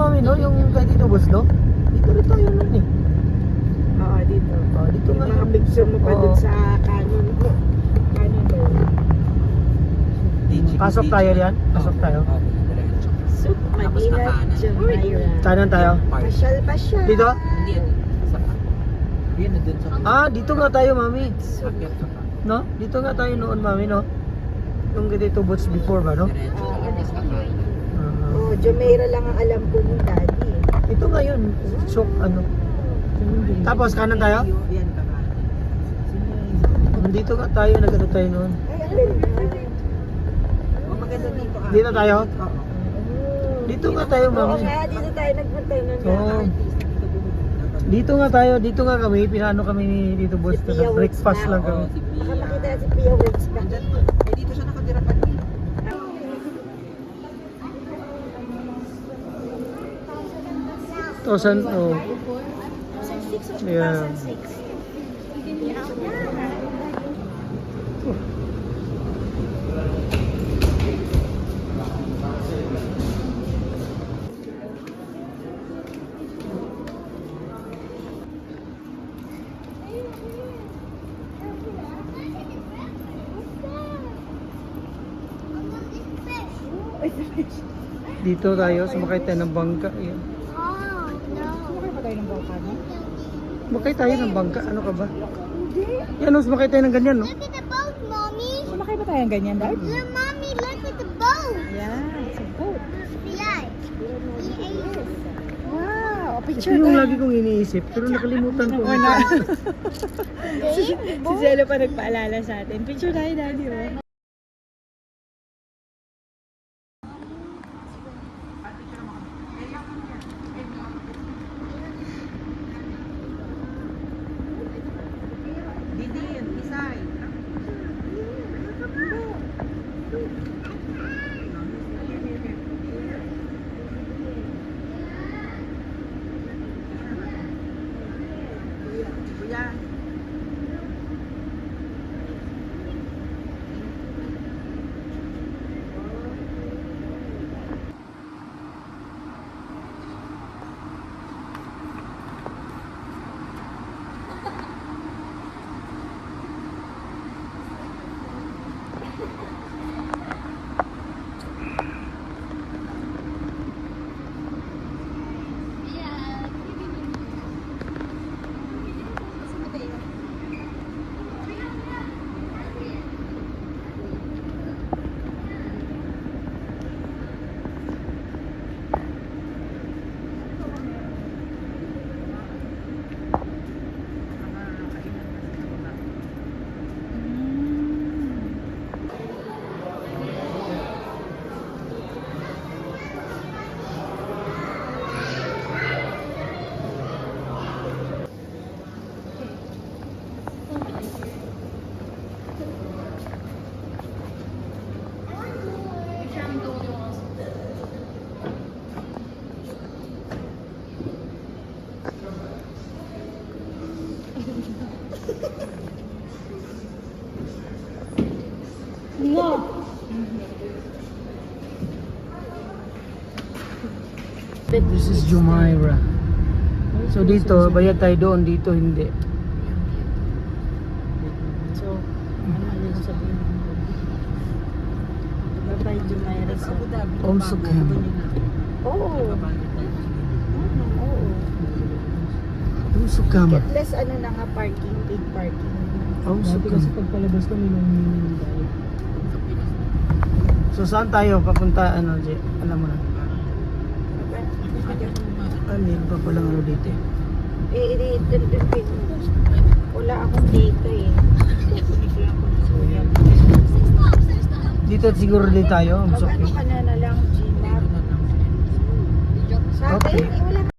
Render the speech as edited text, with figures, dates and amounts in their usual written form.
mami, no? Yung kay Tito Boss, no? Dito rin tayo nun eh. Oo, dito. Dito Yung nga. mga picture mo pa Oo. dun sa canon mo. Canon ba yun? Pasok tayo yan? Pasok tayo? Soup, Manila, Jumeirah. Kanan tayo? Pasyal. Dito? Hindi yan. Sa pa. Yan na dun sa Dito nga tayo, mami. akyat sa pa. No? Dito nga tayo noon, mami, no? Yung kay Tito Boss before ba, no? Diretso ka sa kanan. Oh, Jumeirah lang ang alam ko nung daddy. Ito nga yun. So, ano? Tapos, kanan tayo? Yan ka kanan. Dito nga tayo, nagano tayo noon. Ay, ang ganda. Oh, maganda dito ah. Dito tayo? Oo. Dito nga tayo, Oo mami. nga, dito tayo nagpunta nun. Oo. Dito nga tayo, dito nga kami, pinano kami ni Tito Boss, Si Pia breakfast Works lang na. kami. Oo, si Baka Pia. makita si Pia Works pa. Nandyan to. Eh, dito siya nakatira pa din. Thousand, oh. Yeah. Dito tayo, sumakay tayo ng bangka. Ayan. Sumakay pa tayo ng bangka, no? Sumakay tayo ng bangka, ano ka ba? Hindi. Yan, oh, sumakay tayo ng ganyan, no? Look at the boat, Mommy. Sumakay pa tayo ng ganyan, Dad? Yeah, Mommy, look at the boat. Yeah, it's a boat. Yeah. Wow, Ito picture yung tayo. lagi kong iniisip, pero nakalimutan ko. Oo na. Babe, Si Jello pa nagpaalala sa atin. Picture tayo, Daddy, oh. Didin, Isay. Kuya. This is Jumeirah. So dito, bayad tayo doon, dito hindi. So, ano yung sabihin mo? Bye-bye, Jumeirah sa... Omsukam. Oo. Oo. Omsukam. Less ano na nga parking, paid parking. Omsukam. pagpalabas kami nung... So saan tayo papunta, ano, J? Alam mo na. Meron pa palang ano dito eh. Wala akong data eh. Dito siguro din tayo. Pag ano ka na lang, Gmap. Sa atin, Okay.